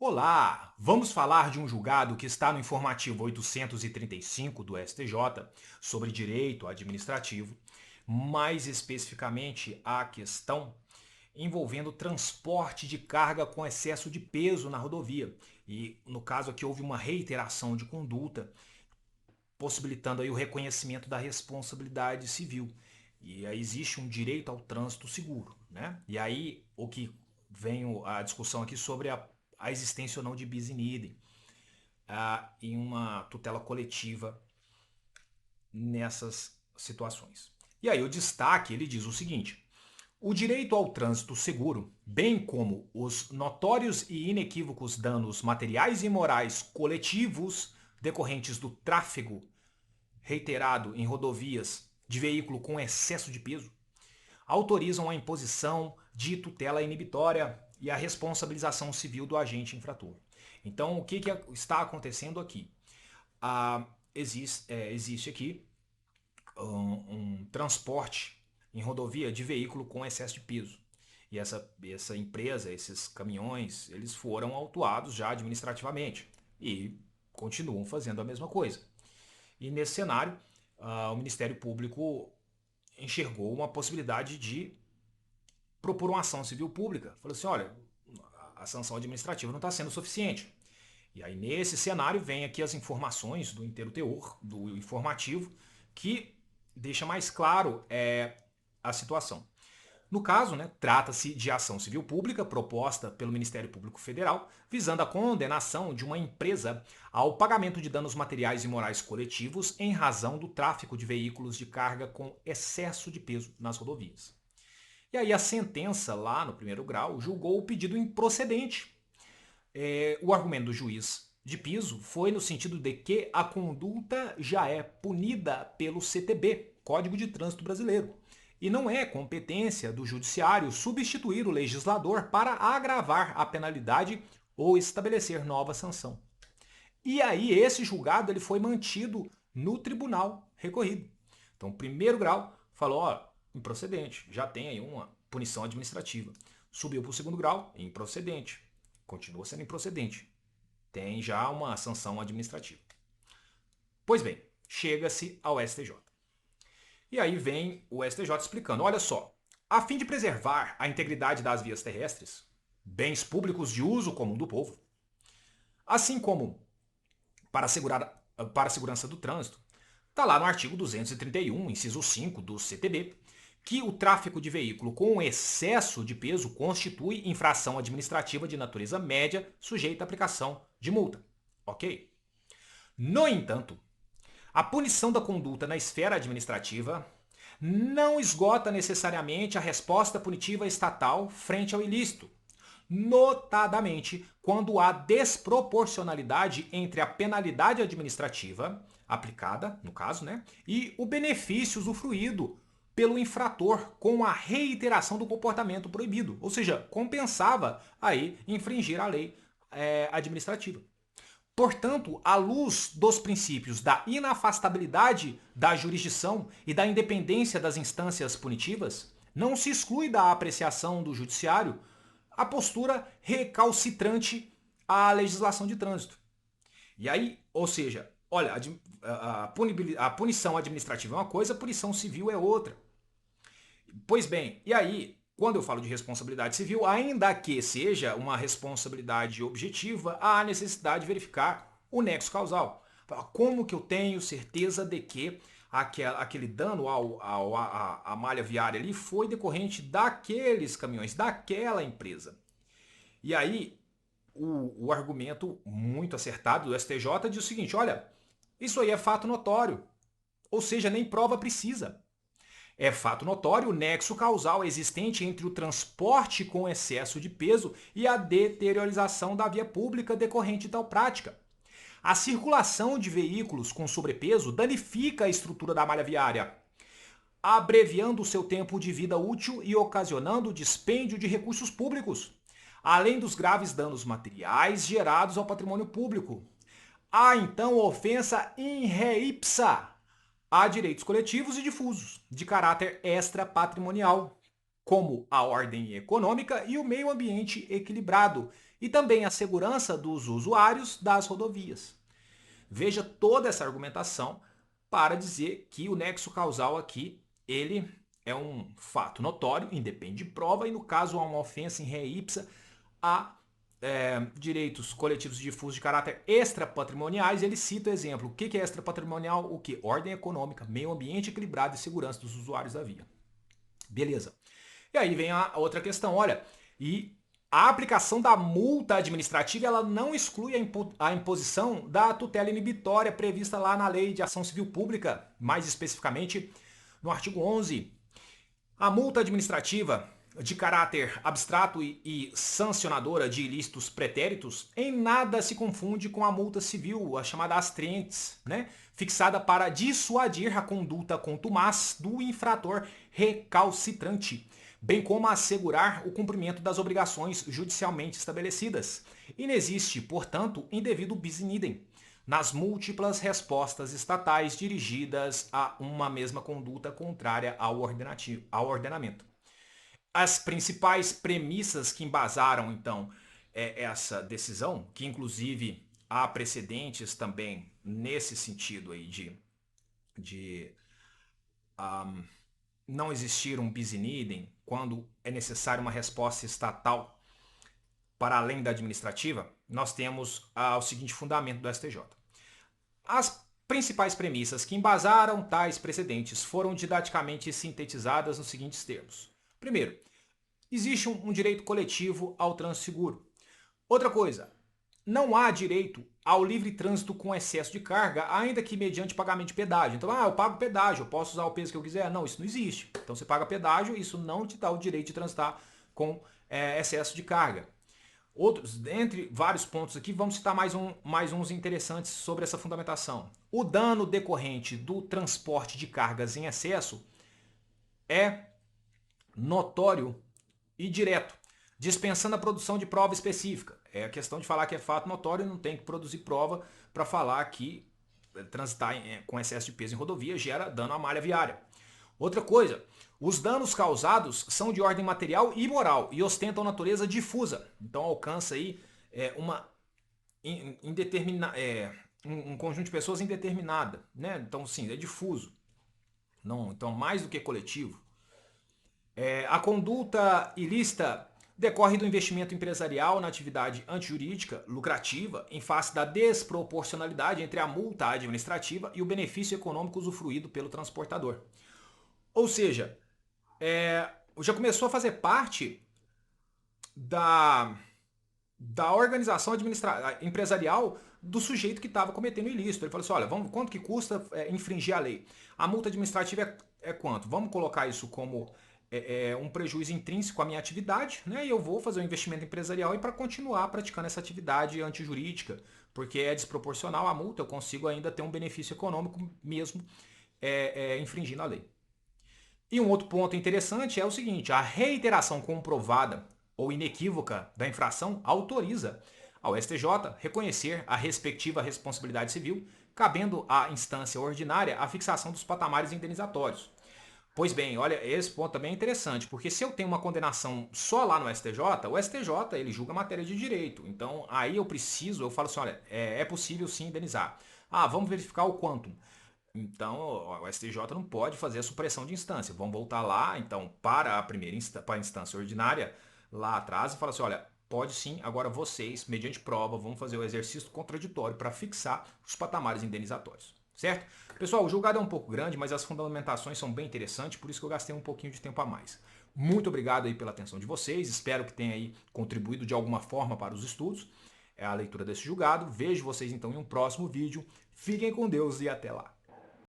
Olá! Vamos falar de um julgado que está no informativo 835 do STJ sobre direito administrativo, mais especificamente a questão envolvendo transporte de carga com excesso de peso na rodovia. E no caso aqui houve uma reiteração de conduta, possibilitando aí o reconhecimento da responsabilidade civil. E aí existe um direito ao trânsito seguro, né? E aí o que vem a discussão aqui sobre a existência ou não de bis in idem em uma tutela coletiva nessas situações. E aí o destaque ele diz o seguinte: o direito ao trânsito seguro, bem como os notórios e inequívocos danos materiais e morais coletivos decorrentes do tráfego reiterado em rodovias de veículo com excesso de peso, autorizam a imposição de tutela inibitória e a responsabilização civil do agente infrator. Então, o que está acontecendo aqui? Existe aqui um transporte em rodovia de veículo com excesso de peso. E essa empresa, esses caminhões, eles foram autuados já administrativamente e continuam fazendo a mesma coisa. E nesse cenário, o Ministério Público enxergou uma possibilidade de propor uma ação civil pública. Falou assim, olha, a sanção administrativa não está sendo suficiente. E aí nesse cenário vem aqui as informações do inteiro teor, do informativo, que deixa mais claro a situação. No caso, né, trata-se de ação civil pública proposta pelo Ministério Público Federal, visando a condenação de uma empresa ao pagamento de danos materiais e morais coletivos em razão do tráfico de veículos de carga com excesso de peso nas rodovias. E aí a sentença, lá no primeiro grau, julgou o pedido improcedente. O argumento do juiz de piso foi no sentido de que a conduta já é punida pelo CTB, Código de Trânsito Brasileiro, e não é competência do judiciário substituir o legislador para agravar a penalidade ou estabelecer nova sanção. E aí esse julgado ele foi mantido no tribunal recorrido. Então, o primeiro grau falou, ó, improcedente, já tem aí uma punição administrativa. Subiu para o segundo grau, improcedente. Continua sendo improcedente. Tem já uma sanção administrativa. Pois bem, chega-se ao STJ. E aí vem o STJ explicando, olha só, a fim de preservar a integridade das vias terrestres, bens públicos de uso comum do povo, assim como para a segurança do trânsito, está lá no artigo 231, inciso 5 do CTB, que o tráfego de veículo com excesso de peso constitui infração administrativa de natureza média sujeita à aplicação de multa. Ok? No entanto, a punição da conduta na esfera administrativa não esgota necessariamente a resposta punitiva estatal frente ao ilícito, notadamente quando há desproporcionalidade entre a penalidade administrativa aplicada, no caso, né, e o benefício usufruído pelo infrator com a reiteração do comportamento proibido, ou seja, compensava aí infringir a lei administrativa. Portanto, à luz dos princípios da inafastabilidade da jurisdição e da independência das instâncias punitivas, não se exclui da apreciação do judiciário a postura recalcitrante à legislação de trânsito. E aí, ou seja, olha, a punição administrativa é uma coisa, a punição civil é outra. Pois bem, e aí, quando eu falo de responsabilidade civil, ainda que seja uma responsabilidade objetiva, há necessidade de verificar o nexo causal. Como que eu tenho certeza de que aquele dano à malha viária ali foi decorrente daqueles caminhões, daquela empresa? E aí, o argumento muito acertado do STJ diz o seguinte, olha, isso aí é fato notório, ou seja, nem prova precisa. É fato notório o nexo causal existente entre o transporte com excesso de peso e a deteriorização da via pública decorrente de tal prática. A circulação de veículos com sobrepeso danifica a estrutura da malha viária, abreviando o seu tempo de vida útil e ocasionando dispêndio de recursos públicos, além dos graves danos materiais gerados ao patrimônio público. Há então ofensa in re ipsa a direitos coletivos e difusos, de caráter extrapatrimonial, como a ordem econômica e o meio ambiente equilibrado, e também a segurança dos usuários das rodovias. Veja toda essa argumentação para dizer que o nexo causal aqui, ele é um fato notório, independe de prova, e no caso há uma ofensa em ré ipsa a direitos coletivos difusos de caráter extrapatrimoniais. Ele cita o exemplo. O que é extrapatrimonial? O que? Ordem econômica, meio ambiente equilibrado e segurança dos usuários da via. Beleza. E aí vem a outra questão, olha, e a aplicação da multa administrativa ela não exclui a imposição da tutela inibitória prevista lá na Lei de Ação Civil Pública, mais especificamente no artigo 11. A multa administrativa de caráter abstrato e sancionadora de ilícitos pretéritos em nada se confunde com a multa civil, a chamada astrientes, né? Fixada para dissuadir a conduta contumaz do infrator recalcitrante, bem como assegurar o cumprimento das obrigações judicialmente estabelecidas. E não existe, portanto, indevido bis in idem nas múltiplas respostas estatais dirigidas a uma mesma conduta contrária ao ordenamento. As principais premissas que embasaram, então, essa decisão, que inclusive há precedentes também nesse sentido aí de não existir um bis in idem quando é necessária uma resposta estatal para além da administrativa, nós temos o seguinte fundamento do STJ. As principais premissas que embasaram tais precedentes foram didaticamente sintetizadas nos seguintes termos. Primeiro, existe um direito coletivo ao trânsito seguro. Outra coisa, não há direito ao livre trânsito com excesso de carga, ainda que mediante pagamento de pedágio. Então, eu pago pedágio, eu posso usar o peso que eu quiser. Não, isso não existe. Então, você paga pedágio, isso não te dá o direito de transitar com excesso de carga. Outros, entre vários pontos aqui, vamos citar mais uns interessantes sobre essa fundamentação. O dano decorrente do transporte de cargas em excesso é notório e direto, dispensando a produção de prova específica. É a questão de falar que é fato notório, não tem que produzir prova para falar que transitar com excesso de peso em rodovia gera dano à malha viária. Outra coisa, os danos causados são de ordem material e moral e ostentam natureza difusa. Então alcança aí um conjunto de pessoas indeterminada, né? Então sim, é difuso. Não, então mais do que coletivo. A conduta ilícita decorre do investimento empresarial na atividade antijurídica lucrativa em face da desproporcionalidade entre a multa administrativa e o benefício econômico usufruído pelo transportador. Ou seja, já começou a fazer parte da organização empresarial do sujeito que estava cometendo ilícito. Ele falou assim, olha, quanto que custa infringir a lei? A multa administrativa é quanto? Vamos colocar isso como um prejuízo intrínseco à minha atividade, né? E eu vou fazer um investimento empresarial para continuar praticando essa atividade antijurídica, porque é desproporcional a multa, eu consigo ainda ter um benefício econômico mesmo infringindo a lei. E um outro ponto interessante é o seguinte, a reiteração comprovada ou inequívoca da infração autoriza ao STJ reconhecer a respectiva responsabilidade civil, cabendo à instância ordinária a fixação dos patamares indenizatórios. Pois bem, olha, esse ponto também é interessante, porque se eu tenho uma condenação só lá no STJ, o STJ ele julga matéria de direito. Então aí eu falo assim, olha, é possível sim indenizar. Vamos verificar o quantum. Então o STJ não pode fazer a supressão de instância. Vamos voltar lá, então, para a instância ordinária lá atrás e falar assim, olha, pode sim, agora vocês, mediante prova, vão fazer o exercício contraditório para fixar os patamares indenizatórios. Certo? Pessoal, o julgado é um pouco grande, mas as fundamentações são bem interessantes, por isso que eu gastei um pouquinho de tempo a mais. Muito obrigado aí pela atenção de vocês, espero que tenha aí contribuído de alguma forma para os estudos, a leitura desse julgado. Vejo vocês então em um próximo vídeo. Fiquem com Deus e até lá.